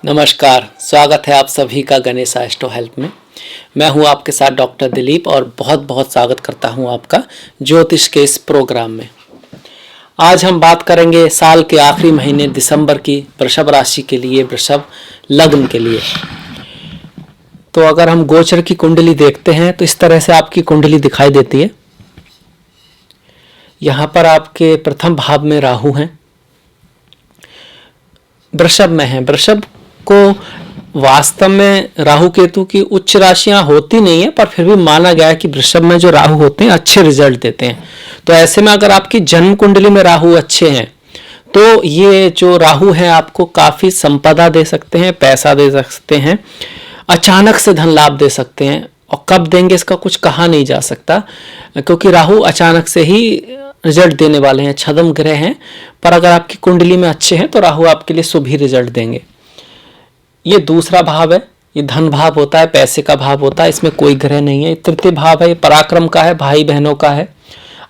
नमस्कार, स्वागत है आप सभी का गणेश एस्ट्रो हेल्प में। मैं हूं आपके साथ डॉक्टर दिलीप और बहुत बहुत स्वागत करता हूं आपका ज्योतिष के इस प्रोग्राम में। आज हम बात करेंगे साल के आखिरी महीने दिसंबर की वृषभ राशि के लिए, वृषभ लग्न के लिए। तो अगर हम गोचर की कुंडली देखते हैं तो इस तरह से आपकी कुंडली दिखाई देती है। यहाँ पर आपके प्रथम भाव में राहु हैं, वृषभ में है। वृषभ को वास्तव में राहु केतु की उच्च राशियां होती नहीं है, पर फिर भी माना गया है कि वृषभ में जो राहु होते हैं अच्छे रिजल्ट देते हैं। तो ऐसे में अगर आपकी जन्म कुंडली में राहु अच्छे हैं तो ये जो राहु है आपको काफी संपदा दे सकते हैं, पैसा दे सकते हैं, अचानक से धन लाभ दे सकते हैं। और कब देंगे इसका कुछ कहा नहीं जा सकता, क्योंकि राहु अचानक से ही रिजल्ट देने वाले हैं, छद्म ग्रह हैं। पर अगर आपकी कुंडली में अच्छे हैं तो राहु आपके लिए शुभ ही रिजल्ट देंगे। ये दूसरा भाव है, ये धन भाव होता है, पैसे का भाव होता है, इसमें कोई ग्रह नहीं है। तृतीय भाव है, ये पराक्रम का है, भाई बहनों का है,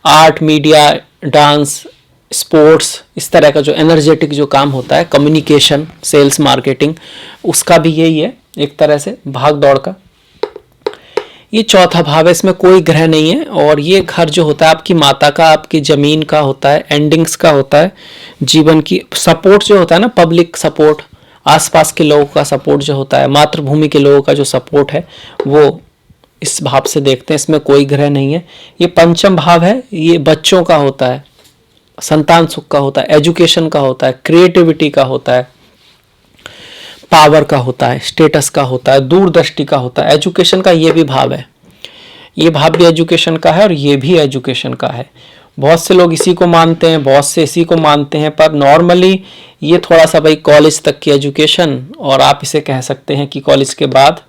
आर्ट, मीडिया, डांस, स्पोर्ट्स, इस तरह का जो एनर्जेटिक जो काम होता है, कम्युनिकेशन, सेल्स, मार्केटिंग, उसका भी यही है एक तरह से भाग दौड़ का। ये चौथा भाव है, इसमें कोई ग्रह नहीं है। और ये घर जो होता है आपकी माता का, आपकी जमीन का होता है, एंडिंग्स का होता है, जीवन की सपोर्ट जो होता है ना, पब्लिक सपोर्ट, आसपास के लोगों का सपोर्ट जो होता है, मातृभूमि के लोगों का जो सपोर्ट है, वो इस भाव से देखते हैं। इसमें कोई ग्रह नहीं है। ये पंचम भाव है, ये बच्चों का होता है, संतान सुख का होता है, एजुकेशन का होता है, क्रिएटिविटी का होता है, पावर का होता है, स्टेटस का होता है, दूरदृष्टि का होता है। एजुकेशन का ये भी भाव है, ये भाव भी एजुकेशन का है और ये भी एजुकेशन का है। बहुत से लोग इसी को मानते हैं, बहुत से इसी को मानते हैं, पर नॉर्मली ये थोड़ा सा भाई कॉलेज तक की एजुकेशन, और आप इसे कह सकते हैं कि कॉलेज के बाद,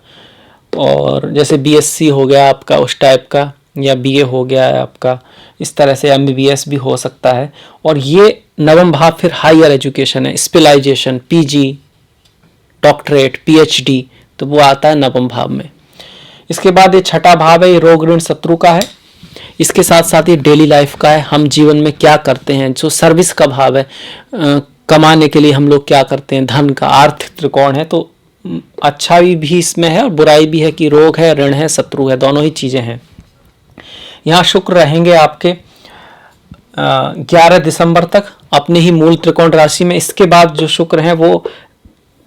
और जैसे बीएससी हो गया आपका उस टाइप का, या बीए हो गया है आपका, इस तरह से एमबीबीएस भी हो सकता है। और ये नवम भाव फिर हायर एजुकेशन है, स्पेशलाइजेशन, पीजी, डॉक्टरेट, पीएचडी, तो वो आता है नवम भाव में। इसके बाद ये छठा भाव है, ये रोग ऋण शत्रु का है। इसके साथ साथ ये डेली लाइफ का है, हम जीवन में क्या करते हैं, जो सर्विस का भाव है, कमाने के लिए हम लोग क्या करते हैं, धन का आर्थिक त्रिकोण है। तो अच्छा भी इसमें है और बुराई भी है कि रोग है, ऋण है, शत्रु है, दोनों ही चीजें हैं। यहाँ शुक्र रहेंगे आपके 11 दिसंबर तक अपने ही मूल त्रिकोण राशि में। इसके बाद जो शुक्र हैं वो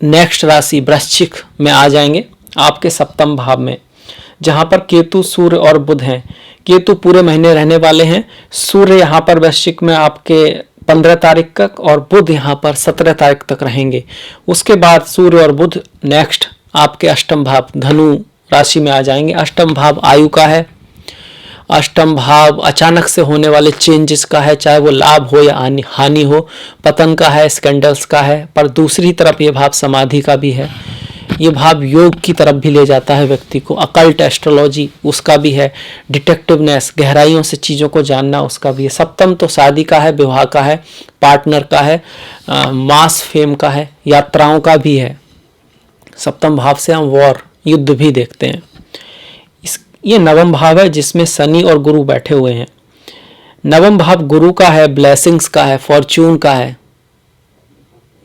नेक्स्ट राशि वृश्चिक में आ जाएंगे, आपके सप्तम भाव में, जहां पर केतु, सूर्य और बुध हैं। केतु पूरे महीने रहने वाले हैं, सूर्य यहाँ पर वृश्चिक में आपके 15 तारीख तक और बुध यहाँ पर 17 तारीख तक रहेंगे। उसके बाद सूर्य और बुध नेक्स्ट आपके अष्टम भाव धनु राशि में आ जाएंगे। अष्टम भाव आयु का है, अष्टम भाव अचानक से होने वाले चेंजेस का है, चाहे वो लाभ हो या हानि हो, पतन का है, स्कैंडल्स का है। पर दूसरी तरफ ये भाव समाधि का भी है, ये भाव योग की तरफ भी ले जाता है व्यक्ति को, अकल्ट एस्ट्रोलॉजी उसका भी है, डिटेक्टिवनेस, गहराइयों से चीज़ों को जानना उसका भी है। सप्तम तो शादी का है, विवाह का है, पार्टनर का है, मास फेम का है, यात्राओं का भी है। सप्तम भाव से हम वॉर, युद्ध भी देखते हैं। ये नवम भाव है जिसमें शनि और गुरु बैठे हुए हैं। नवम भाव गुरु का है, ब्लेसिंग्स का है, फॉर्च्यून का है।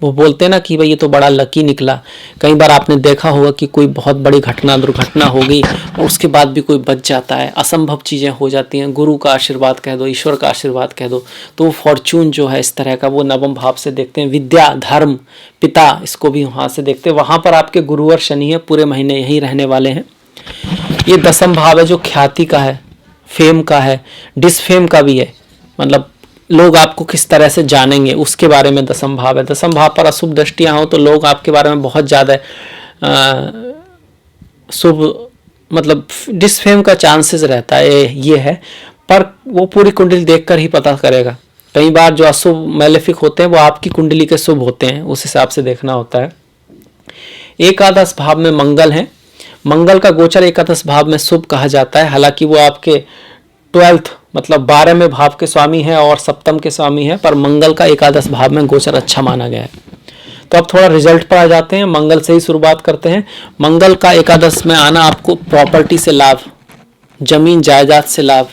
वो बोलते हैं ना कि भाई ये तो बड़ा लकी निकला। कई बार आपने देखा होगा कि कोई बहुत बड़ी घटना, दुर्घटना हो गई और उसके बाद भी कोई बच जाता है, असंभव चीज़ें हो जाती हैं। गुरु का आशीर्वाद कह दो, ईश्वर का आशीर्वाद कह दो, तो वो फॉर्च्यून जो है इस तरह का, वो नवम भाव से देखते हैं। विद्या, धर्म, पिता, इसको भी वहाँ से देखते हैं। वहाँ पर आपके गुरु और शनि है, पूरे महीने यहीं रहने वाले हैं। ये दसम भाव है जो ख्याति का है, फेम का है, डिसफेम का भी है, मतलब लोग आपको किस तरह से जानेंगे उसके बारे में दसम भाव है। दसम भाव पर अशुभ दृष्टियां हो तो लोग आपके बारे में बहुत ज़्यादा शुभ, मतलब डिसफेम का चांसेस रहता है, ये है। पर वो पूरी कुंडली देखकर ही पता करेगा। कई बार जो अशुभ मैलेफिक होते हैं वो आपकी कुंडली के शुभ होते हैं, उस हिसाब से देखना होता है। एकादश भाव में मंगल है, मंगल का गोचर एकादश भाव में शुभ कहा जाता है। हालांकि वो आपके 12th मतलब 12वें भाव के स्वामी है और सप्तम के स्वामी है, पर मंगल का एकादश भाव में गोचर अच्छा माना गया है। तो अब थोड़ा रिजल्ट पर आ जाते हैं, मंगल से ही शुरुआत करते हैं। मंगल का एकादश में आना आपको प्रॉपर्टी से लाभ, जमीन जायदाद से लाभ,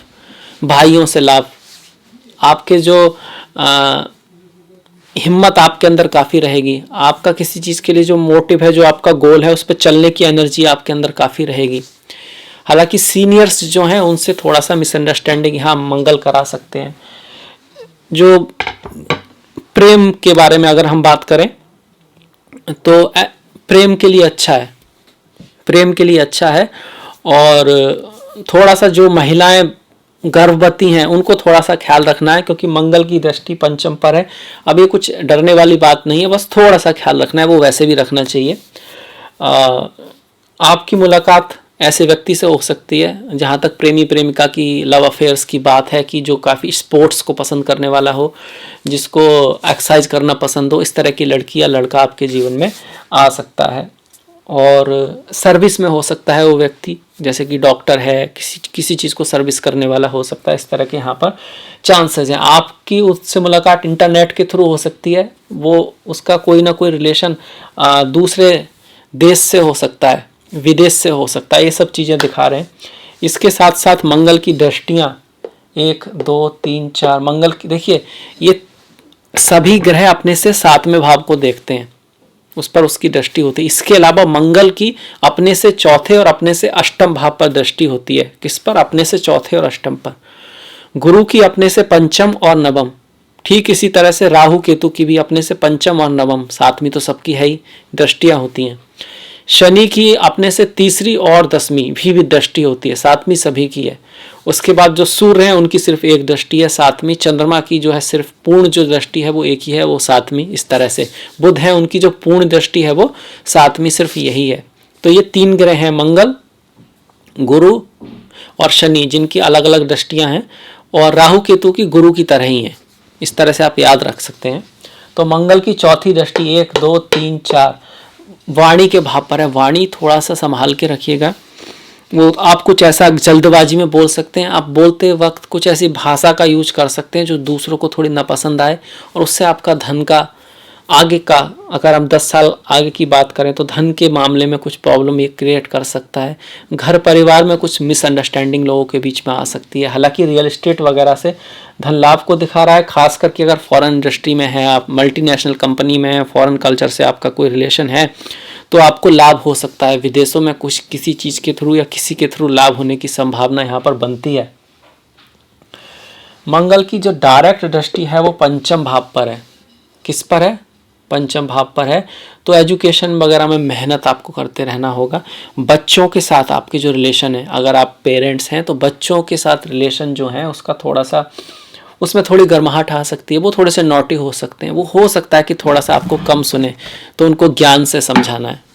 भाइयों से लाभ, आपके जो हिम्मत आपके अंदर काफ़ी रहेगी, आपका किसी चीज़ के लिए जो मोटिव है, जो आपका गोल है, उस पर चलने की एनर्जी आपके अंदर काफ़ी रहेगी। हालांकि सीनियर्स जो हैं उनसे थोड़ा सा मिसअंडरस्टैंडिंग यहाँ मंगल करा सकते हैं। जो प्रेम के बारे में अगर हम बात करें तो प्रेम के लिए अच्छा है, प्रेम के लिए अच्छा है। और थोड़ा सा जो महिलाएं गर्भवती हैं उनको थोड़ा सा ख्याल रखना है, क्योंकि मंगल की दृष्टि पंचम पर है। अब ये कुछ डरने वाली बात नहीं है, बस थोड़ा सा ख्याल रखना है, वो वैसे भी रखना चाहिए। आपकी मुलाकात ऐसे व्यक्ति से हो सकती है, जहाँ तक प्रेमी प्रेमिका की लव अफेयर्स की बात है, कि जो काफ़ी स्पोर्ट्स को पसंद करने वाला हो, जिसको एक्सरसाइज करना पसंद हो, इस तरह की लड़की या लड़का आपके जीवन में आ सकता है। और सर्विस में हो सकता है वो व्यक्ति, जैसे कि डॉक्टर है, किसी चीज़ को सर्विस करने वाला हो सकता है। इस तरह के यहाँ पर चांसेस हैं। आपकी उससे मुलाकात इंटरनेट के थ्रू हो सकती है, वो उसका कोई ना कोई रिलेशन दूसरे देश से हो सकता है, विदेश से हो सकता है, ये सब चीज़ें दिखा रहे हैं। इसके साथ साथ मंगल की दृष्टियाँ 1 2 3 4, मंगल की देखिए, ये सभी ग्रह अपने से 7वें भाव को देखते हैं, उस पर उसकी दृष्टि होती है। इसके अलावा मंगल की अपने से चौथे और अपने से अष्टम भाव पर दृष्टि होती है। किस पर? अपने से चौथे और अष्टम पर। गुरु की अपने से पंचम और नवम। ठीक इसी तरह से राहु केतु की भी अपने से पंचम और नवम, 7वीं तो सबकी है ही, दृष्टियां होती हैं। शनि की अपने से 3री और 10वीं भी दृष्टि होती है, 7वीं सभी की है। उसके बाद जो सूर्य हैं उनकी सिर्फ एक दृष्टि है, 7वीं। चंद्रमा की जो है सिर्फ पूर्ण जो दृष्टि है वो एक ही है, वो 7वीं। इस तरह से बुध है, उनकी जो पूर्ण दृष्टि है वो 7वीं, सिर्फ यही है। तो ये 3 ग्रह हैं, मंगल, गुरु और शनि, जिनकी अलग अलग दृष्टियां हैं, और राहु केतु की गुरु की तरह ही है। इस तरह से आप याद रख सकते हैं। तो मंगल की चौथी दृष्टि 1 2 3 4 वाणी के भाव पर है। वाणी थोड़ा सा संभाल के रखिएगा, वो आप कुछ ऐसा जल्दबाजी में बोल सकते हैं, आप बोलते वक्त कुछ ऐसी भाषा का यूज कर सकते हैं जो दूसरों को थोड़ी नापसंद आए, और उससे आपका धन का आगे का, अगर हम 10 साल आगे की बात करें तो धन के मामले में कुछ प्रॉब्लम ये क्रिएट कर सकता है। घर परिवार में कुछ मिसअंडरस्टैंडिंग लोगों के बीच में आ सकती है। हालांकि रियल एस्टेट वगैरह से धन लाभ को दिखा रहा है, खास करके अगर फॉरेन इंडस्ट्री में है, आप मल्टीनेशनल कंपनी में है, फॉरेन कल्चर से आपका कोई रिलेशन है, तो आपको लाभ हो सकता है। विदेशों में कुछ किसी चीज़ के थ्रू या किसी के थ्रू लाभ होने की संभावना यहाँ पर बनती है। मंगल की जो डायरेक्ट दृष्टि है वो पंचम भाव पर है। किस पर है? पंचम भाव पर है। तो एजुकेशन वगैरह में मेहनत आपको करते रहना होगा। बच्चों के साथ आपके जो रिलेशन है, अगर आप पेरेंट्स हैं तो बच्चों के साथ रिलेशन जो है उसका थोड़ा सा, उसमें थोड़ी गर्माहट आ सकती है, वो थोड़े से नॉटी हो सकते हैं। वो हो सकता है कि थोड़ा सा आपको कम सुने, तो उनको ज्ञान से समझाना है,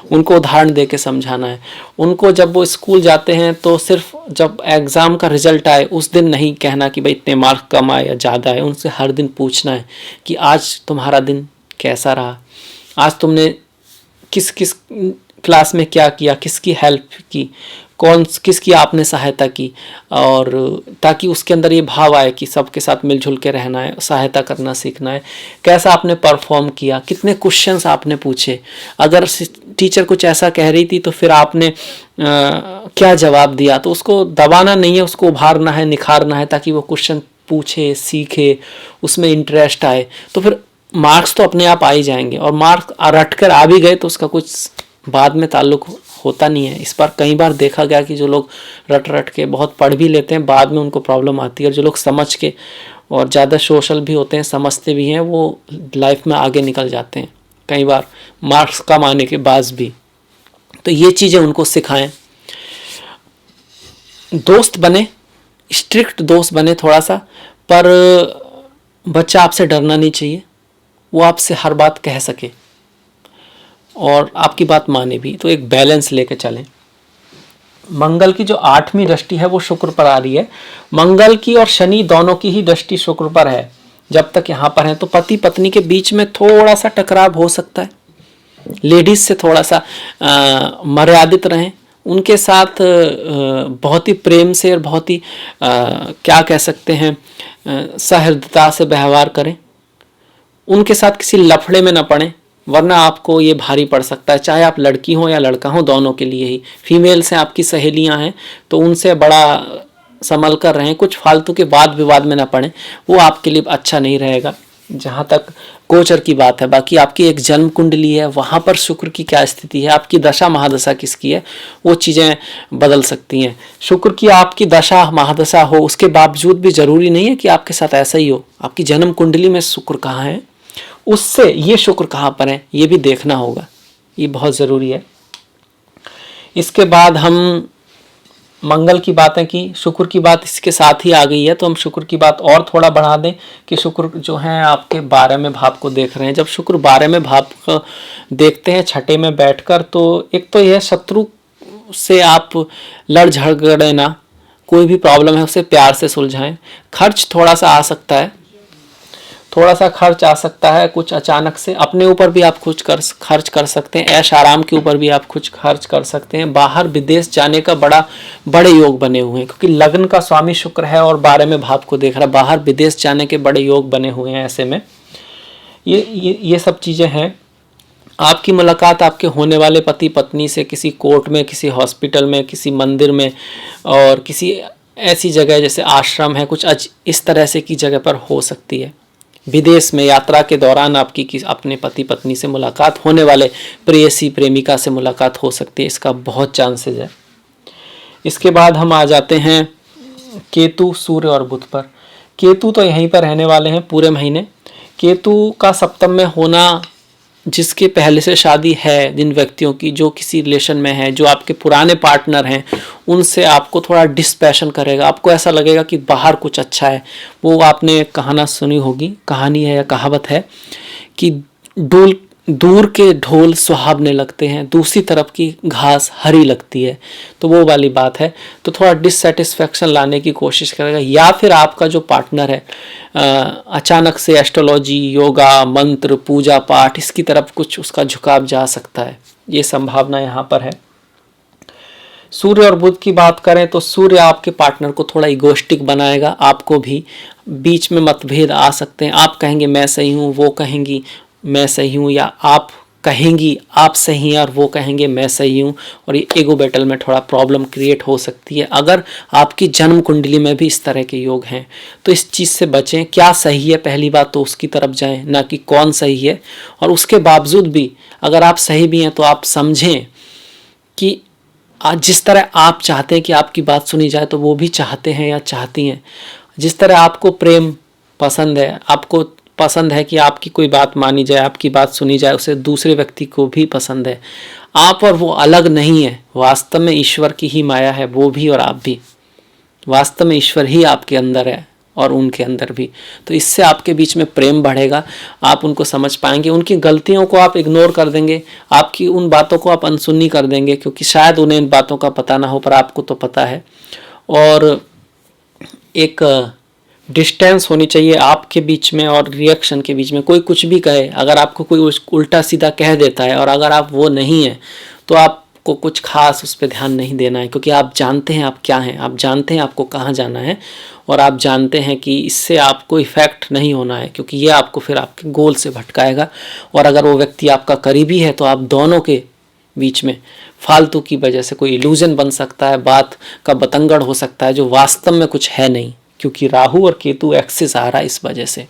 उनको उदाहरण दे के समझाना है। उनको जब वो स्कूल जाते हैं तो सिर्फ जब एग्ज़ाम का रिजल्ट आए उस दिन नहीं कहना कि भाई इतने मार्क कम आए या ज़्यादा आए। उनसे हर दिन पूछना है कि आज तुम्हारा दिन कैसा रहा, आज तुमने किस किस क्लास में क्या किया, किसकी हेल्प की, किसकी आपने सहायता की, और ताकि उसके अंदर ये भाव आए कि सबके साथ मिलजुल के रहना है, सहायता करना सीखना है। कैसा आपने परफॉर्म किया, कितने क्वेश्चंस आपने पूछे, अगर टीचर कुछ ऐसा कह रही थी तो फिर आपने क्या जवाब दिया। तो उसको दबाना नहीं है, उसको उभारना है, निखारना है, ताकि वो क्वेश्चन पूछे, सीखे, उसमें इंटरेस्ट आए। तो फिर मार्क्स तो अपने आप आ ही जाएंगे, और मार्क्स रट कर आ भी गए तो उसका कुछ बाद में ताल्लुक होता नहीं है। इस बार कई बार देखा गया कि जो लोग रट रट के बहुत पढ़ भी लेते हैं, बाद में उनको प्रॉब्लम आती है, और जो लोग समझ के और ज़्यादा सोशल भी होते हैं, समझते भी हैं, वो लाइफ में आगे निकल जाते हैं कई बार मार्क्स कम आने के बाद भी। तो ये चीज़ें उनको सिखाएं। दोस्त बने, स्ट्रिक्ट दोस्त बने थोड़ा सा, पर बच्चा आपसे डरना नहीं चाहिए, वो आपसे हर बात कह सके और आपकी बात माने भी। तो एक बैलेंस लेके चलें। मंगल की जो 8वीं दृष्टि है वो शुक्र पर आ रही है। मंगल की और शनि दोनों की ही दृष्टि शुक्र पर है जब तक यहाँ पर है। तो पति पत्नी के बीच में थोड़ा सा टकराव हो सकता है। लेडीज से थोड़ा सा मर्यादित रहें, उनके साथ बहुत ही प्रेम से और बहुत ही क्या कह सकते हैं, सहृदयता से व्यवहार करें। उनके साथ किसी लफड़े में न पड़ें, वरना आपको ये भारी पड़ सकता है। चाहे आप लड़की हो या लड़का हो, दोनों के लिए ही। फीमेल से आपकी सहेलियां हैं तो उनसे बड़ा संभल कर रहें, कुछ फालतू के वाद विवाद में ना पड़ें, वो आपके लिए अच्छा नहीं रहेगा। जहाँ तक गोचर की बात है। बाकी आपकी एक जन्म कुंडली है, वहाँ पर शुक्र की क्या स्थिति है, आपकी दशा महादशा किसकी है, वो चीज़ें बदल सकती हैं। शुक्र की आपकी दशा महादशा हो उसके बावजूद भी जरूरी नहीं है कि आपके साथ ऐसा ही हो। आपकी जन्म कुंडली में शुक्र कहाँ है, उससे ये शुक्र कहाँ पर है, ये भी देखना होगा, ये बहुत ज़रूरी है। इसके बाद हम मंगल की बातें की, शुक्र की बात इसके साथ ही आ गई है, तो हम शुक्र की बात और थोड़ा बढ़ा दें कि शुक्र जो है आपके 12वें भाव को देख रहे हैं। जब शुक्र 12वें भाव को देखते हैं छठे में बैठकर, तो एक तो यह शत्रु से आप लड़ झगड़े ना, कोई भी प्रॉब्लम है उसे प्यार से सुलझाएं। खर्च थोड़ा सा आ सकता है, थोड़ा सा खर्च आ सकता है, कुछ अचानक से अपने ऊपर भी आप कुछ खर्च कर सकते हैं, ऐश आराम के ऊपर भी आप कुछ खर्च कर सकते हैं। बाहर विदेश जाने का बड़े योग बने हुए हैं, क्योंकि लग्न का स्वामी शुक्र है और 12वें भाव को देख रहा है, बाहर विदेश जाने के बड़े योग बने हुए हैं। ऐसे में ये सब चीज़ें हैं। आपकी मुलाकात आपके होने वाले पति पत्नी से किसी कोर्ट में, किसी हॉस्पिटल में, किसी मंदिर में और किसी ऐसी जगह जैसे आश्रम है, कुछ इस तरह से की जगह पर हो सकती है। विदेश में यात्रा के दौरान आपकी अपने पति पत्नी से मुलाकात होने वाले, प्रेयसी प्रेमिका से मुलाकात हो सकती है, इसका बहुत चांसेस है। इसके बाद हम आ जाते हैं केतु, सूर्य और बुध पर। केतु तो यहीं पर रहने वाले हैं पूरे महीने। केतु का सप्तम में होना, जिसके पहले से शादी है, जिन व्यक्तियों की जो किसी रिलेशन में है, जो आपके पुराने पार्टनर हैं, उनसे आपको थोड़ा डिस्पैशन करेगा। आपको ऐसा लगेगा कि बाहर कुछ अच्छा है। वो आपने कहानी सुनी होगी, कहानी है या कहावत है कि दूर के ढोल सुहावने लगते हैं, दूसरी तरफ की घास हरी लगती है, तो वो वाली बात है। तो थोड़ा डिससेटिस्फैक्शन लाने की कोशिश करेगा, या फिर आपका जो पार्टनर है अचानक से एस्ट्रोलॉजी, योगा, मंत्र, पूजा पाठ, इसकी तरफ कुछ उसका झुकाव जा सकता है, ये संभावना यहाँ पर है। सूर्य और बुध की बात करें तो सूर्य आपके पार्टनर को थोड़ा इगोस्टिक बनाएगा, आपको भी बीच में मतभेद आ सकते हैं। आप कहेंगे मैं सही हूँ, वो कहेंगी मैं सही हूँ, या आप कहेंगी आप सही हैं और वो कहेंगे मैं सही हूँ, और ये ईगो बैटल में थोड़ा प्रॉब्लम क्रिएट हो सकती है। अगर आपकी जन्म कुंडली में भी इस तरह के योग हैं तो इस चीज़ से बचें। क्या सही है, पहली बात तो उसकी तरफ जाएं, ना कि कौन सही है। और उसके बावजूद भी अगर आप सही भी हैं तो आप समझें कि आज जिस तरह आप चाहते हैं कि आपकी बात सुनी जाए, तो वो भी चाहते हैं या चाहती हैं। जिस तरह आपको प्रेम पसंद है, आपको पसंद है कि आपकी कोई बात मानी जाए, आपकी बात सुनी जाए, उसे दूसरे व्यक्ति को भी पसंद है। आप और वो अलग नहीं है, वास्तव में ईश्वर की ही माया है, वो भी और आप भी। वास्तव में ईश्वर ही आपके अंदर है और उनके अंदर भी। तो इससे आपके बीच में प्रेम बढ़ेगा, आप उनको समझ पाएंगे, उनकी गलतियों को आप इग्नोर कर देंगे, आपकी उन बातों को आप अनसुनी कर देंगे, क्योंकि शायद उन्हें इन बातों का पता ना हो पर आपको तो पता है। और एक डिस्टेंस होनी चाहिए आपके बीच में और रिएक्शन के बीच में। कोई कुछ भी कहे, अगर आपको कोई उल्टा सीधा कह देता है और अगर आप वो नहीं हैं तो आपको कुछ खास उस पर ध्यान नहीं देना है, क्योंकि आप जानते हैं आप क्या हैं, आप जानते हैं आपको कहाँ जाना है, और आप जानते हैं कि इससे आपको इफ़ेक्ट नहीं होना है, क्योंकि ये आपको फिर आपके गोल से भटकाएगा। और अगर वो व्यक्ति आपका करीबी है तो आप दोनों के बीच में फालतू की वजह से कोई इल्यूजन बन सकता है, बात का बतंगड़ हो सकता है जो वास्तव में कुछ है नहीं, क्योंकि राहु और केतु एक्सिस आ रहा है इस वजह से।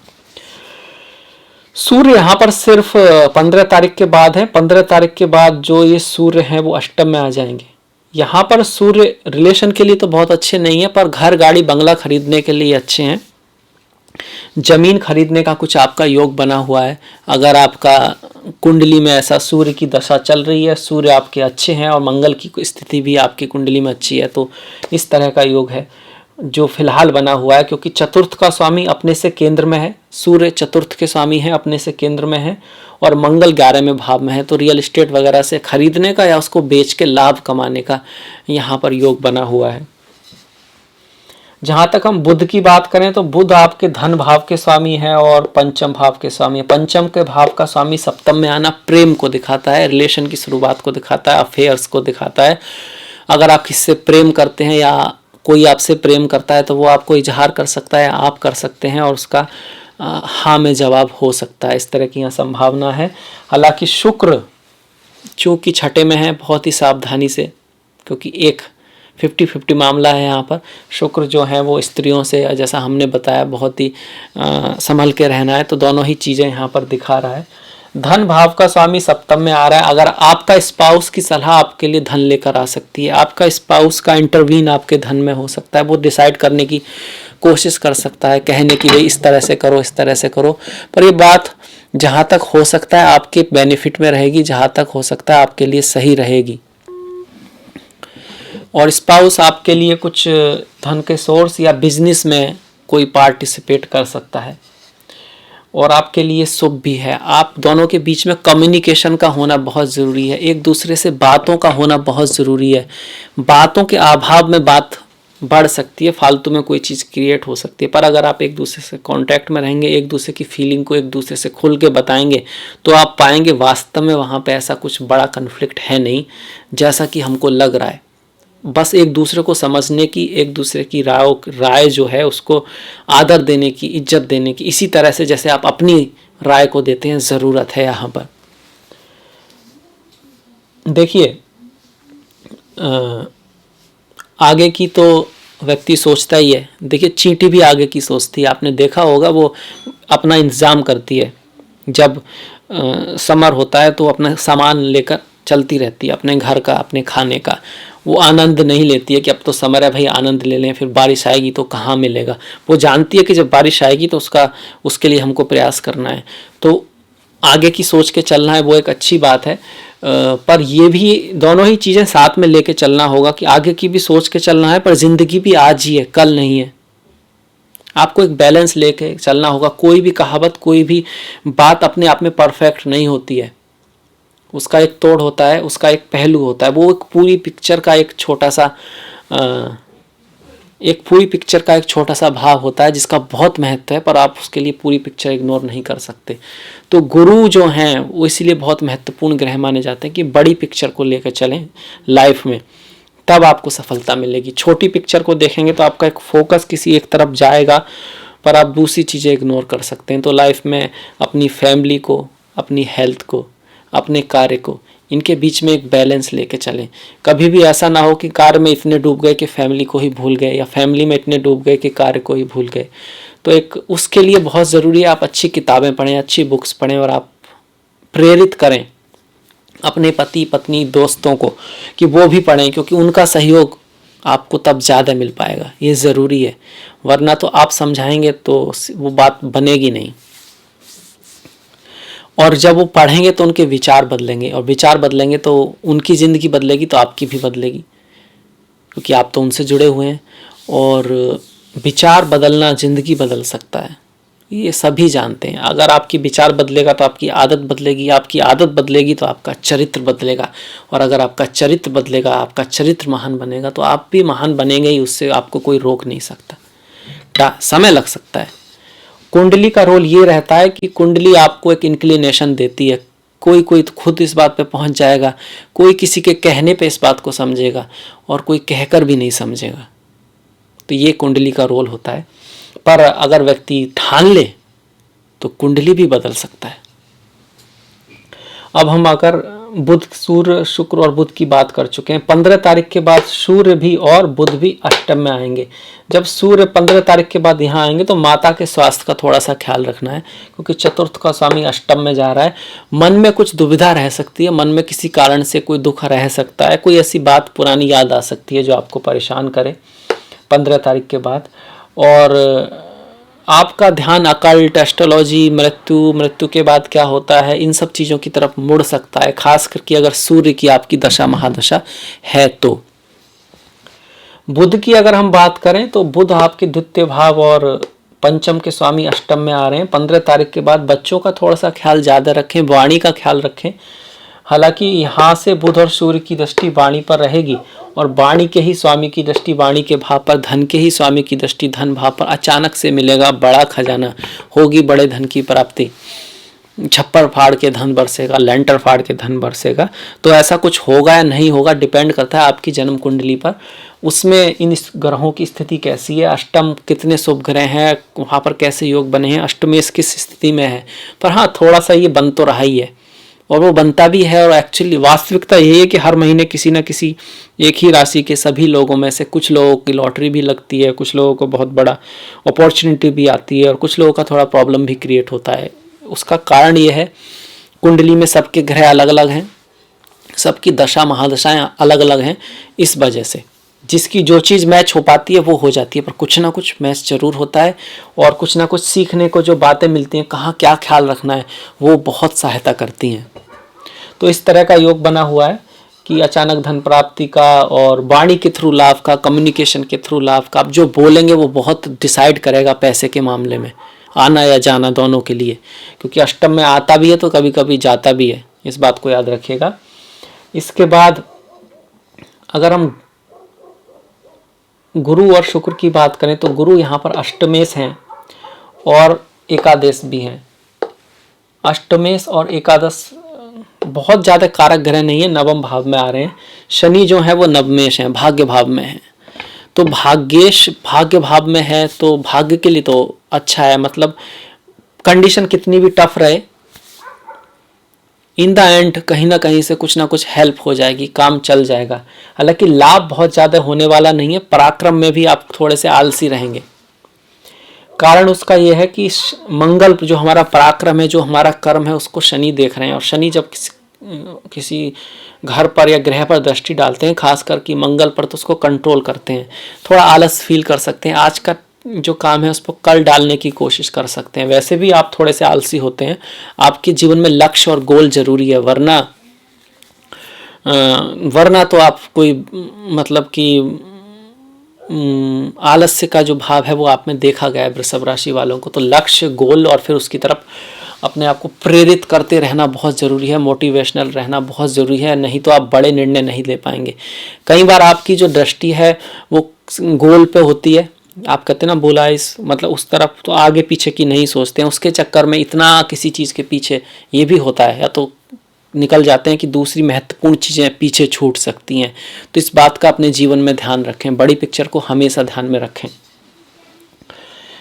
सूर्य यहाँ पर सिर्फ 15 तारीख के बाद है। 15 तारीख के बाद जो ये सूर्य हैं वो अष्टम में आ जाएंगे। यहाँ पर सूर्य रिलेशन के लिए तो बहुत अच्छे नहीं है, पर घर गाड़ी बंगला खरीदने के लिए अच्छे हैं। जमीन खरीदने का कुछ आपका योग बना हुआ है। अगर आपका कुंडली में ऐसा सूर्य की दशा चल रही है, सूर्य आपके अच्छे हैं और मंगल की स्थिति भी आपकी कुंडली में अच्छी है, तो इस तरह का योग है जो फिलहाल बना हुआ है। क्योंकि चतुर्थ का स्वामी अपने से केंद्र में है, सूर्य चतुर्थ के स्वामी है, अपने से केंद्र में है, और मंगल 11वें भाव में है। तो रियल एस्टेट वगैरह से खरीदने का या उसको बेच के लाभ कमाने का यहाँ पर योग बना हुआ है। जहाँ तक हम बुध की बात करें तो बुध आपके धन भाव के स्वामी है और पंचम भाव के स्वामी है। पंचम के भाव का स्वामी सप्तम में आना प्रेम को दिखाता है, रिलेशन की शुरुआत को दिखाता है, अफेयर्स को दिखाता है। अगर आप किससे प्रेम करते हैं या कोई आपसे प्रेम करता है तो वो आपको इजहार कर सकता है, आप कर सकते हैं, और उसका हाँ में जवाब हो सकता है। इस तरह की यहाँ संभावना है। हालांकि शुक्र चूँकि छठे में है, बहुत ही सावधानी से, क्योंकि एक 50-50 मामला है यहाँ पर। शुक्र जो है वो स्त्रियों से, जैसा हमने बताया, बहुत ही संभल के रहना है, तो दोनों ही चीज़ें यहाँ पर दिखा रहा है। धन भाव का स्वामी सप्तम में आ रहा है। अगर आपका स्पाउस की सलाह आपके लिए धन लेकर आ सकती है, आपका स्पाउस का इंटरवीन आपके धन में हो सकता है, वो डिसाइड करने की कोशिश कर सकता है, कहने की भाई इस तरह से करो, इस तरह से करो, पर ये बात जहाँ तक हो सकता है आपके बेनिफिट में रहेगी, जहाँ तक हो सकता है आपके लिए सही रहेगी। और स्पाउस आपके लिए कुछ धन के सोर्स या बिजनेस में कोई पार्टिसिपेट कर सकता है और आपके लिए शुभ भी है। आप दोनों के बीच में कम्युनिकेशन का होना बहुत ज़रूरी है, एक दूसरे से बातों का होना बहुत ज़रूरी है। बातों के अभाव में बात बढ़ सकती है, फालतू में कोई चीज़ क्रिएट हो सकती है, पर अगर आप एक दूसरे से कांटेक्ट में रहेंगे, एक दूसरे की फीलिंग को एक दूसरे से खुल के बताएंगे, तो आप पाएंगे वास्तव में वहाँ पे ऐसा कुछ बड़ा कन्फ्लिक्ट है नहीं जैसा कि हमको लग रहा है। बस एक दूसरे को समझने की, एक दूसरे की राय जो है उसको आदर देने की, इज्जत देने की, इसी तरह से जैसे आप अपनी राय को देते हैं, ज़रूरत है यहाँ पर। देखिए आगे की तो व्यक्ति सोचता ही है। देखिए चींटी भी आगे की सोचती है, आपने देखा होगा, वो अपना इंतज़ाम करती है। जब समर होता है तो अपना सामान लेकर चलती रहती है, अपने घर का, अपने खाने का। वो आनंद नहीं लेती है कि अब तो समर है भाई, आनंद ले लें, फिर बारिश आएगी तो कहाँ मिलेगा। वो जानती है कि जब बारिश आएगी तो उसके लिए हमको प्रयास करना है, तो आगे की सोच के चलना है, वो एक अच्छी बात है। पर ये भी दोनों ही चीज़ें साथ में लेके चलना होगा कि आगे की भी सोच के चलना है, पर ज़िंदगी भी आज ही है, कल नहीं है। आपको एक बैलेंस लेके चलना होगा। कोई भी कहावत, कोई भी बात अपने आप में परफेक्ट नहीं होती है, उसका एक तोड़ होता है, उसका एक पहलू होता है। वो एक पूरी पिक्चर का एक छोटा सा भाव होता है जिसका बहुत महत्व है, पर आप उसके लिए पूरी पिक्चर इग्नोर नहीं कर सकते। तो गुरु जो हैं वो इसीलिए बहुत महत्वपूर्ण ग्रह माने जाते हैं कि बड़ी पिक्चर को लेकर चलें लाइफ में, तब आपको सफलता मिलेगी। छोटी पिक्चर को देखेंगे तो आपका एक फोकस किसी एक तरफ जाएगा, पर आप दूसरी चीज़ें इग्नोर कर सकते हैं। तो लाइफ में अपनी फैमिली को, अपनी हेल्थ को, अपने कार्य को, इनके बीच में एक बैलेंस लेके चलें। कभी भी ऐसा ना हो कि कार्य में इतने डूब गए कि फैमिली को ही भूल गए, या फैमिली में इतने डूब गए कि कार्य को ही भूल गए। तो एक उसके लिए बहुत ज़रूरी है आप अच्छी किताबें पढ़ें, अच्छी बुक्स पढ़ें, और आप प्रेरित करें अपने पति पत्नी दोस्तों को कि वो भी पढ़ें, क्योंकि उनका सहयोग आपको तब ज़्यादा मिल पाएगा। ये ज़रूरी है, वरना तो आप समझाएंगे तो वो बात बनेगी नहीं। और जब वो पढ़ेंगे तो उनके विचार बदलेंगे, और विचार बदलेंगे तो उनकी ज़िंदगी बदलेगी, तो आपकी भी बदलेगी, क्योंकि आप तो उनसे जुड़े हुए हैं। और विचार बदलना ज़िंदगी बदल सकता है, ये सभी जानते हैं। अगर आपकी विचार बदलेगा तो आपकी आदत बदलेगी, आपकी आदत बदलेगी तो आपका चरित्र बदलेगा, और अगर आपका चरित्र बदलेगा, आपका चरित्र महान बनेगा, तो आप भी महान बनेंगे ही, उससे आपको कोई रोक नहीं सकता। समय लग सकता है। कुंडली का रोल ये रहता है कि कुंडली आपको एक इंक्लिनेशन देती है। कोई तो खुद इस बात पे पहुंच जाएगा, कोई किसी के कहने पे इस बात को समझेगा, और कोई कहकर भी नहीं समझेगा। तो ये कुंडली का रोल होता है। पर अगर व्यक्ति ठान ले तो कुंडली भी बदल सकता है। अब हम अगर बुध, सूर्य, शुक्र और बुध की बात कर चुके हैं। 15 तारीख के बाद सूर्य भी और बुध भी अष्टम में आएंगे। जब सूर्य 15 तारीख के बाद यहाँ आएंगे तो माता के स्वास्थ्य का थोड़ा सा ख्याल रखना है, क्योंकि चतुर्थ का स्वामी अष्टम में जा रहा है। मन में कुछ दुविधा रह सकती है, मन में किसी कारण से कोई दुख रह सकता है, कोई ऐसी बात पुरानी याद आ सकती है जो आपको परेशान करे 15 तारीख के बाद। और आपका ध्यान अकल्ट, एस्ट्रोलॉजी, मृत्यु के बाद क्या होता है, इन सब चीज़ों की तरफ मुड़ सकता है, खास करके अगर सूर्य की आपकी दशा महादशा है तो। बुध की अगर हम बात करें तो बुध आपके द्वितीय भाव और पंचम के स्वामी अष्टम में आ रहे हैं। 15 तारीख के बाद बच्चों का थोड़ा सा ख्याल ज़्यादा रखें, वाणी का ख्याल रखें। हालांकि यहाँ से बुध और सूर्य की दृष्टि वाणी पर रहेगी, और वाणी के ही स्वामी की दृष्टि वाणी के भाव पर, धन के ही स्वामी की दृष्टि धन भाव पर। अचानक से मिलेगा बड़ा खजाना, होगी बड़े धन की प्राप्ति, छप्पर फाड़ के धन बरसेगा, लेंटर फाड़ के धन बरसेगा। तो ऐसा कुछ होगा या नहीं होगा, डिपेंड करता है आपकी जन्म कुंडली पर। उसमें इन ग्रहों की स्थिति कैसी है, अष्टम कितने शुभ ग्रह हैं, वहाँ पर कैसे योग बने हैं, अष्टमेश किस स्थिति में है। पर हाँ, थोड़ा सा ये बन तो रहा ही है, और वो बनता भी है। और एक्चुअली वास्तविकता यही है कि हर महीने किसी न किसी एक ही राशि के सभी लोगों में से कुछ लोगों की लॉटरी भी लगती है, कुछ लोगों को बहुत बड़ा अपॉर्चुनिटी भी आती है और कुछ लोगों का थोड़ा प्रॉब्लम भी क्रिएट होता है। उसका कारण ये है, कुंडली में सबके ग्रह अलग अलग हैं, सबकी दशा महादशाएं अलग अलग हैं। इस वजह से जिसकी जो चीज़ मैच हो पाती है वो हो जाती है, पर कुछ ना कुछ मैच जरूर होता है। और कुछ ना कुछ सीखने को जो बातें मिलती हैं, कहाँ क्या ख्याल रखना है, वो बहुत सहायता करती हैं। तो इस तरह का योग बना हुआ है कि अचानक धन प्राप्ति का और वाणी के थ्रू लाभ का, कम्युनिकेशन के थ्रू लाभ का। आप जो बोलेंगे वो बहुत डिसाइड करेगा पैसे के मामले में, आना या जाना दोनों के लिए, क्योंकि अष्टम में आता भी है तो कभी कभी जाता भी है। इस बात को याद रखिएगा। इसके बाद अगर हम गुरु और शुक्र की बात करें तो गुरु यहाँ पर अष्टमेश हैं और एकादश भी हैं। अष्टमेश और एकादश बहुत ज़्यादा कारक ग्रह नहीं है, नवम भाव में आ रहे हैं। शनि जो है वो नवमेश हैं, भाग्य भाव में है। तो भाग्येश भाग्य भाव में है तो भाग्य के लिए तो अच्छा है। मतलब कंडीशन कितनी भी टफ रहे, इन द एंड कहीं ना कहीं से कुछ ना कुछ हेल्प हो जाएगी, काम चल जाएगा। हालांकि लाभ बहुत ज़्यादा होने वाला नहीं है, पराक्रम में भी आप थोड़े से आलसी रहेंगे। कारण उसका यह है कि मंगल जो हमारा पराक्रम है, जो हमारा कर्म है, उसको शनि देख रहे हैं। और शनि जब किसी घर पर या ग्रह पर दृष्टि डालते हैं, खासकर कि मंगल पर, तो उसको कंट्रोल करते हैं। थोड़ा आलस फील कर सकते हैं, आज का जो काम है उस पर कल डालने की कोशिश कर सकते हैं। वैसे भी आप थोड़े से आलसी होते हैं। आपके जीवन में लक्ष्य और गोल जरूरी है, वरना तो आप कोई मतलब कि आलस्य का जो भाव है वो आप में देखा गया है वृषभ राशि वालों को। तो लक्ष्य, गोल और फिर उसकी तरफ अपने आप को प्रेरित करते रहना बहुत ज़रूरी है, मोटिवेशनल रहना बहुत ज़रूरी है, नहीं तो आप बड़े निर्णय नहीं ले पाएंगे। कई बार आपकी जो दृष्टि है वो गोल पे होती है, आप कहते हैं ना बोला इस मतलब उस तरफ, तो आगे पीछे की नहीं सोचते हैं। उसके चक्कर में इतना किसी चीज़ के पीछे ये भी होता है, या तो निकल जाते हैं कि दूसरी महत्वपूर्ण चीज़ें पीछे छूट सकती हैं। तो इस बात का अपने जीवन में ध्यान रखें, बड़ी पिक्चर को हमेशा ध्यान में रखें।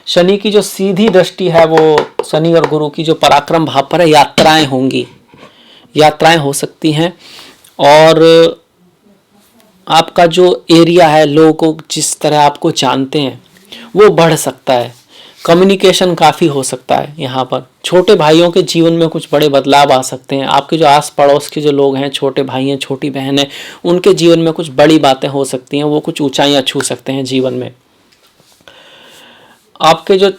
शनि की जो सीधी दृष्टि है वो शनि और गुरु की जो पराक्रम भाव पर है, यात्राएं होंगी, यात्राएं हो सकती हैं। और आपका जो एरिया है, लोग जिस तरह आपको जानते हैं वो बढ़ सकता है। कम्युनिकेशन काफ़ी हो सकता है यहाँ पर। छोटे भाइयों के जीवन में कुछ बड़े बदलाव आ सकते हैं। आपके जो आस पड़ोस के जो लोग हैं, छोटे भाई हैं, छोटी बहन है, उनके जीवन में कुछ बड़ी बातें हो सकती हैं, वो कुछ ऊंचाइयाँ छू सकते हैं जीवन में। आपके जो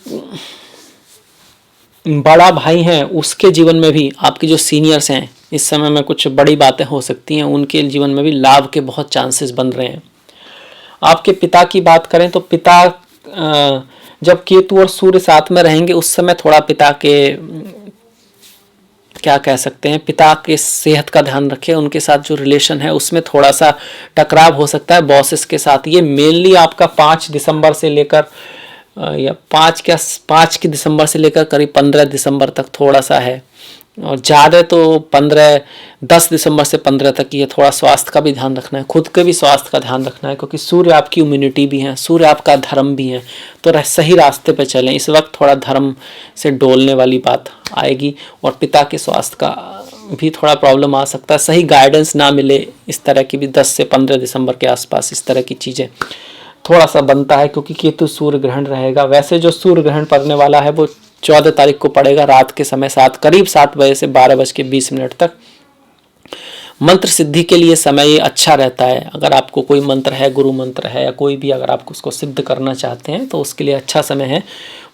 बड़ा भाई हैं उसके जीवन में भी, आपके जो सीनियर्स हैं इस समय में कुछ बड़ी बातें हो सकती हैं, उनके जीवन में भी लाभ के बहुत चांसेस बन रहे हैं। आपके पिता की बात करें तो पिता जब केतु और सूर्य साथ में रहेंगे उस समय थोड़ा पिता के क्या कह सकते हैं, पिता के सेहत का ध्यान रखें। उनके साथ जो रिलेशन है उसमें थोड़ा सा टकराव हो सकता है बॉसेस के साथ। ये मेनली आपका 5 दिसंबर से लेकर या 5 के दिसंबर से लेकर करीब 15 दिसंबर तक थोड़ा सा है, और ज़्यादा तो 10 दिसंबर से 15 तक ये थोड़ा स्वास्थ्य का भी ध्यान रखना है, खुद के भी स्वास्थ्य का ध्यान रखना है, क्योंकि सूर्य आपकी इम्यूनिटी भी है, सूर्य आपका धर्म भी है। तो सही रास्ते पे चलें। इस वक्त थोड़ा धर्म से डोलने वाली बात आएगी और पिता के स्वास्थ्य का भी थोड़ा प्रॉब्लम आ सकता है, सही गाइडेंस ना मिले इस तरह की भी। 10 से 15 दिसंबर के आसपास इस तरह की चीज़ें थोड़ा सा बनता है, क्योंकि केतु सूर्य ग्रहण रहेगा। वैसे जो सूर्य ग्रहण पड़ने वाला है वो 14 तारीख को पड़ेगा रात के समय, करीब 7 बजे से 12:20 तक। मंत्र सिद्धि के लिए समय ये अच्छा रहता है। अगर आपको कोई मंत्र है, गुरु मंत्र है या कोई भी, अगर आप उसको सिद्ध करना चाहते हैं तो उसके लिए अच्छा समय है।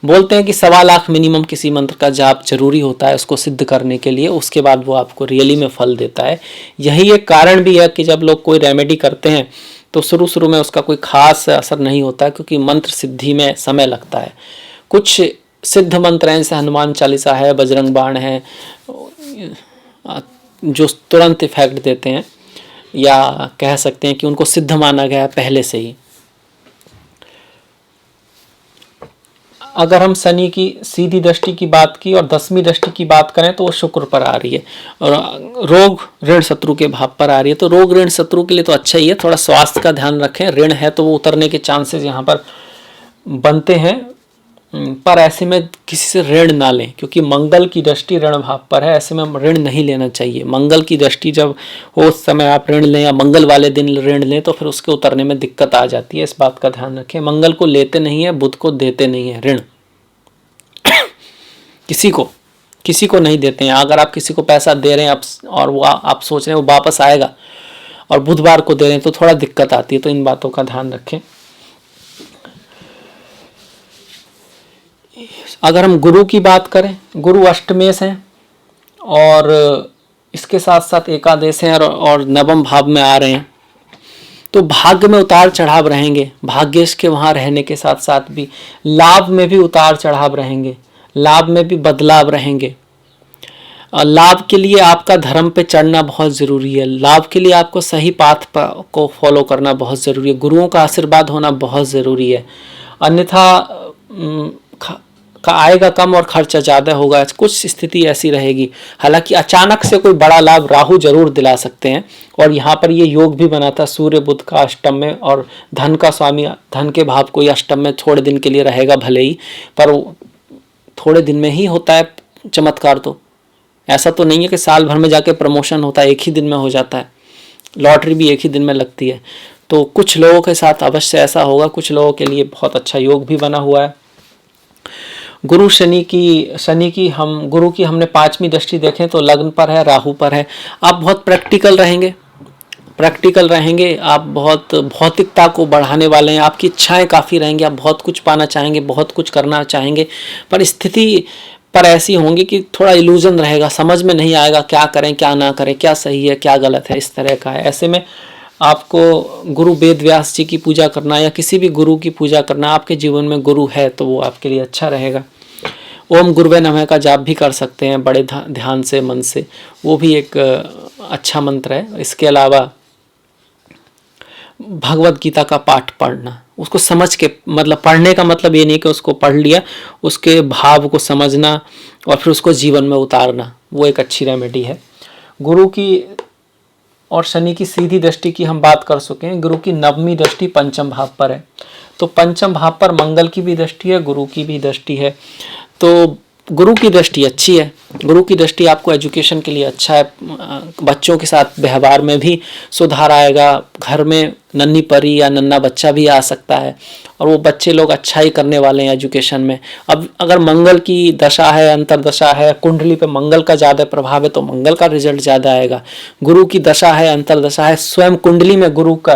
बोलते हैं कि 1.25 लाख मिनिमम किसी मंत्र का जाप जरूरी होता है उसको सिद्ध करने के लिए, उसके बाद वो आपको रियली में फल देता है। यही एक कारण भी है कि जब लोग कोई रेमेडी करते हैं तो शुरू में उसका कोई खास असर नहीं होता है, क्योंकि मंत्र सिद्धि में समय लगता है। कुछ सिद्ध मंत्र हैं, जैसे हनुमान चालीसा है, बजरंग बाण है, जो तुरंत इफेक्ट देते हैं, या कह सकते हैं कि उनको सिद्ध माना गया है पहले से ही। अगर हम शनि की सीधी दृष्टि की बात की और 10वीं दृष्टि की बात करें तो वो शुक्र पर आ रही है, और रोग ऋण शत्रु के भाव पर आ रही है। तो रोग ऋण शत्रु के लिए तो अच्छा ही है, थोड़ा स्वास्थ्य का ध्यान रखें। ऋण है तो वो उतरने के चांसेस यहाँ पर बनते हैं, पर ऐसे में किसी से ऋण ना लें, क्योंकि मंगल की दृष्टि ऋण भाव पर है। ऐसे में ऋण नहीं लेना चाहिए। मंगल की दृष्टि जब हो उस समय आप ऋण लें या मंगल वाले दिन ऋण लें तो फिर उसके उतरने में दिक्कत आ जाती है। इस बात का ध्यान रखें। मंगल को लेते नहीं है, बुध को देते नहीं है ऋण। किसी को नहीं देते हैं। अगर आप किसी को पैसा दे रहे हैं और वो आप सोच रहे हैं वो वापस आएगा और बुधवार को दे रहे हैं तो थोड़ा दिक्कत आती है। तो इन बातों का ध्यान रखें। अगर हम गुरु की बात करें, गुरु अष्टमेश हैं और इसके साथ साथ एकादश हैं और नवम भाव में आ रहे हैं, तो भाग्य में उतार चढ़ाव रहेंगे। भाग्येश के वहाँ रहने के साथ साथ भी लाभ में भी उतार चढ़ाव रहेंगे, लाभ में भी बदलाव रहेंगे। लाभ के लिए आपका धर्म पे चढ़ना बहुत ज़रूरी है। लाभ के लिए आपको सही पाथ को फॉलो करना बहुत ज़रूरी है। गुरुओं का आशीर्वाद होना बहुत ज़रूरी है। अन्यथा आएगा कम और खर्चा ज़्यादा होगा। कुछ स्थिति ऐसी रहेगी। हालांकि अचानक से कोई बड़ा लाभ राहु जरूर दिला सकते हैं। और यहाँ पर ये योग भी बनाता सूर्य बुध का अष्टम में, और धन का स्वामी धन के भाव को अष्टम में थोड़े दिन के लिए रहेगा भले ही, पर थोड़े दिन में ही होता है चमत्कार। तो ऐसा तो नहीं है कि साल भर में जाके प्रमोशन होता है, एक ही दिन में हो जाता है। लॉटरी भी एक ही दिन में लगती है। तो कुछ लोगों के साथ अवश्य ऐसा होगा। कुछ लोगों के लिए बहुत अच्छा योग भी बना हुआ है। गुरु शनि की गुरु की हमने 5वीं दृष्टि देखें तो लग्न पर है, राहु पर है। आप बहुत प्रैक्टिकल रहेंगे। आप बहुत भौतिकता को बढ़ाने वाले हैं। आपकी इच्छाएं काफ़ी रहेंगी। आप बहुत कुछ पाना चाहेंगे, बहुत कुछ करना चाहेंगे, पर स्थिति पर ऐसी होंगी कि थोड़ा इल्यूजन रहेगा। समझ में नहीं आएगा क्या करें क्या ना करें, क्या सही है क्या गलत है, इस तरह का है। ऐसे में आपको गुरु वेद व्यास जी की पूजा करना या किसी भी गुरु की पूजा करना, आपके जीवन में गुरु है तो वो आपके लिए अच्छा रहेगा। ओम गुरुवे नमः का जाप भी कर सकते हैं बड़े ध्यान से, मन से। वो भी एक अच्छा मंत्र है। इसके अलावा भगवत गीता का पाठ पढ़ना, उसको समझ के, मतलब पढ़ने का मतलब ये नहीं कि उसको पढ़ लिया, उसके भाव को समझना और फिर उसको जीवन में उतारना, वो एक अच्छी रेमेडी है। गुरु की और शनि की सीधी दृष्टि की हम बात कर सकें। गुरु की 9वीं दृष्टि पंचम भाव पर है, तो पंचम भाव पर मंगल की भी दृष्टि है, गुरु की भी दृष्टि है। तो गुरु की दृष्टि अच्छी है। गुरु की दृष्टि आपको एजुकेशन के लिए अच्छा है। बच्चों के साथ व्यवहार में भी सुधार आएगा। घर में नन्ही परी या नन्हा बच्चा भी आ सकता है और वो बच्चे लोग अच्छा ही करने वाले हैं एजुकेशन में। अब अगर मंगल की दशा है, अंतरदशा है, कुंडली पे मंगल का ज़्यादा प्रभाव है तो मंगल का रिजल्ट ज़्यादा आएगा। गुरु की दशा है, अंतरदशा है, स्वयं कुंडली में गुरु का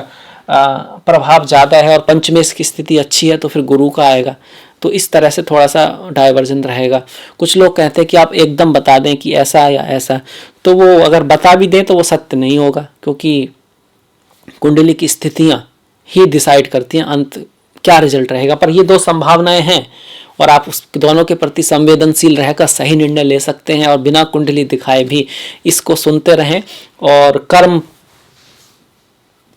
प्रभाव ज़्यादा है और पंचमेश की स्थिति अच्छी है तो फिर गुरु का आएगा। तो इस तरह से थोड़ा सा डाइवर्जन रहेगा। कुछ लोग कहते हैं कि आप एकदम बता दें कि ऐसा या ऐसा, तो वो अगर बता भी दें तो वो सत्य नहीं होगा, क्योंकि कुंडली की स्थितियां ही डिसाइड करती हैं अंत क्या रिजल्ट रहेगा। पर ये 2 संभावनाएं हैं और आप उस दोनों के प्रति संवेदनशील रहकर सही निर्णय ले सकते हैं और बिना कुंडली दिखाए भी इसको सुनते रहें और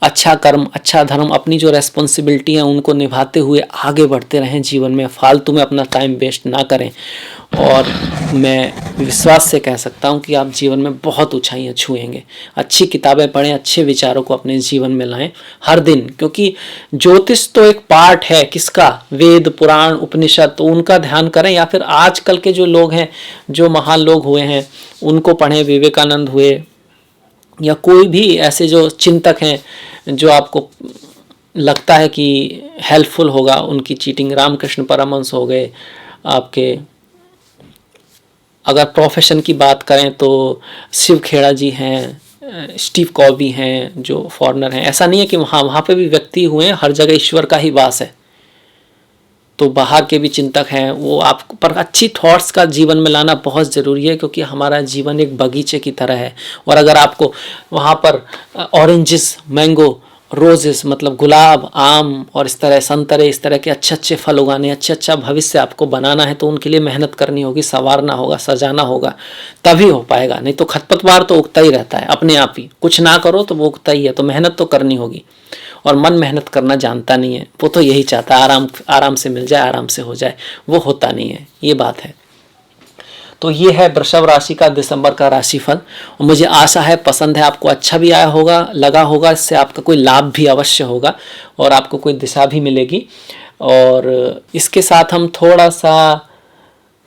अच्छा कर्म, अच्छा धर्म, अपनी जो रेस्पॉन्सिबिलिटी है उनको निभाते हुए आगे बढ़ते रहें जीवन में। फालतू में अपना टाइम वेस्ट ना करें। और मैं विश्वास से कह सकता हूँ कि आप जीवन में बहुत ऊंचाइयाँ छुएंगे। अच्छी किताबें पढ़ें, अच्छे विचारों को अपने जीवन में लाएं हर दिन, क्योंकि ज्योतिष तो एक पार्ट है किसका, वेद पुराण उपनिषद, तो उनका ध्यान करें। या फिर आजकल के जो लोग हैं, जो महान लोग हुए हैं, उनको पढ़ें। विवेकानंद हुए या कोई भी ऐसे जो चिंतक हैं जो आपको लगता है कि हेल्पफुल होगा, उनकी चीटिंग, रामकृष्ण परमहंस हो गए आपके। अगर प्रोफेशन की बात करें तो शिव खेड़ा जी हैं, स्टीव कॉबी हैं जो फॉरेनर हैं। ऐसा नहीं है कि वहाँ पे भी व्यक्ति हुए हैं, हर जगह ईश्वर का ही वास है। तो बाहर के भी चिंतक हैं, वो आपको पर अच्छी थॉट्स का जीवन में लाना बहुत ज़रूरी है, क्योंकि हमारा जीवन एक बगीचे की तरह है। और अगर आपको वहाँ पर ऑरेंजेस, मैंगो, रोजेस मतलब गुलाब, आम और इस तरह संतरे, इस तरह के अच्छे अच्छे फल उगाने, अच्छा भविष्य आपको बनाना है तो उनके लिए मेहनत करनी होगी, संवारना होगा, सजाना होगा, तभी हो पाएगा। नहीं तो खरपतवार तो उगता ही रहता है अपने आप ही, कुछ ना करो तो वो उगता ही है। तो मेहनत तो करनी होगी। और मन मेहनत करना जानता नहीं है, वो तो यही चाहता है आराम से मिल जाए, आराम से हो जाए, वो होता नहीं है। ये बात है। तो ये है वृषभ राशि का दिसंबर का राशिफल। और मुझे आशा है पसंद है आपको, अच्छा भी आया होगा, लगा होगा, इससे आपका कोई लाभ भी अवश्य होगा और आपको कोई दिशा भी मिलेगी। और इसके साथ हम थोड़ा सा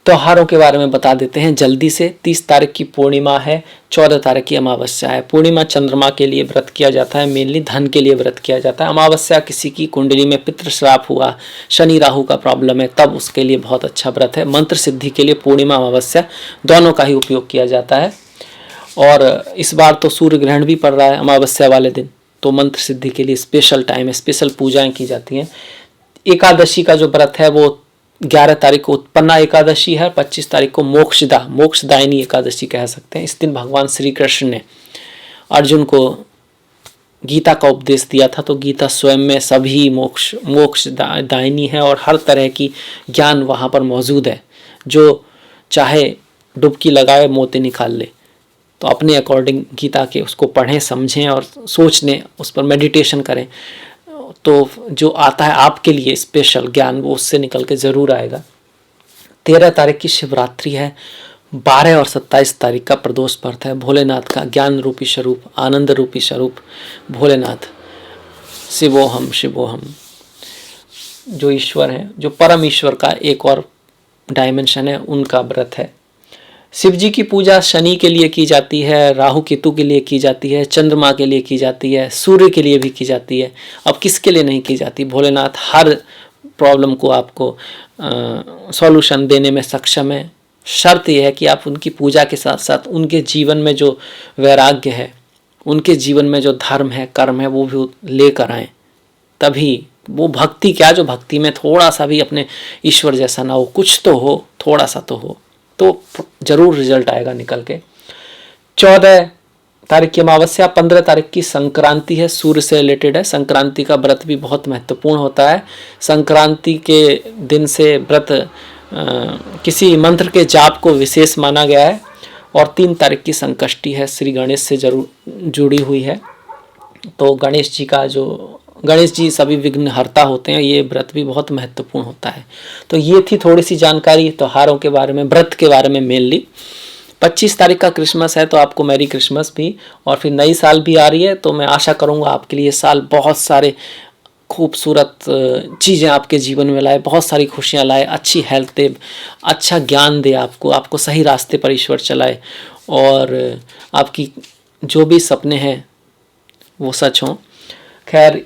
त्योहारों के बारे में बता देते हैं जल्दी से। 30 तारीख की पूर्णिमा है, 14 तारीख की अमावस्या है। पूर्णिमा चंद्रमा के लिए व्रत किया जाता है, मेनली धन के लिए व्रत किया जाता है। अमावस्या किसी की कुंडली में पितृ श्राप हुआ, शनि राहु का प्रॉब्लम है, तब उसके लिए बहुत अच्छा व्रत है। मंत्र सिद्धि के लिए पूर्णिमा अमावस्या दोनों का ही उपयोग किया जाता है। और इस बार तो सूर्य ग्रहण भी पड़ रहा है अमावस्या वाले दिन, तो मंत्र सिद्धि के लिए स्पेशल टाइम है, स्पेशल पूजाएं की जाती हैं। एकादशी का जो व्रत है वो 11 तारीख को उत्पन्ना एकादशी है, 25 तारीख को मोक्षदायिनी एकादशी कह सकते हैं। इस दिन भगवान श्री कृष्ण ने अर्जुन को गीता का उपदेश दिया था, तो गीता स्वयं में सभी मोक्षदायिनी है और हर तरह की ज्ञान वहाँ पर मौजूद है। जो चाहे डुबकी लगाए मोती निकाल ले, तो अपने अकॉर्डिंग गीता के उसको पढ़ें, समझें और सोचने, उस पर मेडिटेशन करें, तो जो आता है आपके लिए स्पेशल ज्ञान वो उससे निकल के ज़रूर आएगा। 13 तारीख की शिवरात्रि है, 12 और 27 तारीख का प्रदोष पर्व है। भोलेनाथ का ज्ञान रूपी स्वरूप, आनंद रूपी स्वरूप भोलेनाथ, शिवोहम शिवोहम, जो ईश्वर हैं, जो परम ईश्वर का एक और डायमेंशन है, उनका व्रत है। शिव जी की पूजा शनि के लिए की जाती है, राहु केतु के लिए की जाती है, चंद्रमा के लिए की जाती है, सूर्य के लिए भी की जाती है। अब किसके लिए नहीं की जाती? भोलेनाथ हर प्रॉब्लम को आपको सॉल्यूशन देने में सक्षम है। शर्त यह है कि आप उनकी पूजा के साथ साथ उनके जीवन में जो वैराग्य है, उनके जीवन में जो धर्म है, कर्म है, वो भी लेकर आएँ। तभी वो भक्ति क्या, जो भक्ति में थोड़ा सा भी अपने ईश्वर जैसा ना हो, कुछ तो हो, थोड़ा सा तो हो, तो जरूर रिजल्ट आएगा निकल के। 14 तारीख की अमावस्या, 15 तारीख की संक्रांति है, सूर्य से रिलेटेड है। संक्रांति का व्रत भी बहुत महत्वपूर्ण होता है। संक्रांति के दिन से व्रत किसी मंत्र के जाप को विशेष माना गया है। और 3 तारीख की संकष्टी है, श्री गणेश से जरूर जुड़ी हुई है। तो गणेश जी सभी विघ्न हरता होते हैं, ये व्रत भी बहुत महत्वपूर्ण होता है। तो ये थी थोड़ी सी जानकारी त्योहारों के बारे में, व्रत के बारे में मेनली। 25 तारीख का क्रिसमस है, तो आपको मैरी क्रिसमस भी। और फिर नई साल भी आ रही है, तो मैं आशा करूँगा आपके लिए साल बहुत सारे खूबसूरत चीज़ें आपके जीवन में लाए, बहुत सारी खुशियाँ लाए, अच्छी हेल्थ दे, अच्छा ज्ञान दे आपको सही रास्ते पर ईश्वर चलाए, और आपकी जो भी सपने हैं वो सच हों। खैर,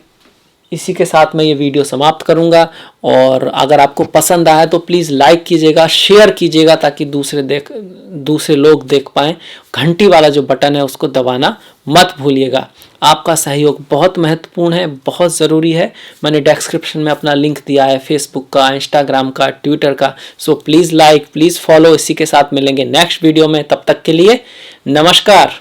इसी के साथ मैं ये वीडियो समाप्त करूंगा। और अगर आपको पसंद आया तो प्लीज़ लाइक कीजिएगा, शेयर कीजिएगा, ताकि दूसरे लोग देख पाएँ। घंटी वाला जो बटन है उसको दबाना मत भूलिएगा। आपका सहयोग बहुत महत्वपूर्ण है, बहुत ज़रूरी है। मैंने डिस्क्रिप्शन में अपना लिंक दिया है, फेसबुक का, इंस्टाग्राम का, ट्विटर का। So please like, please follow. इसी के साथ मिलेंगे नेक्स्ट वीडियो में, तब तक के लिए नमस्कार।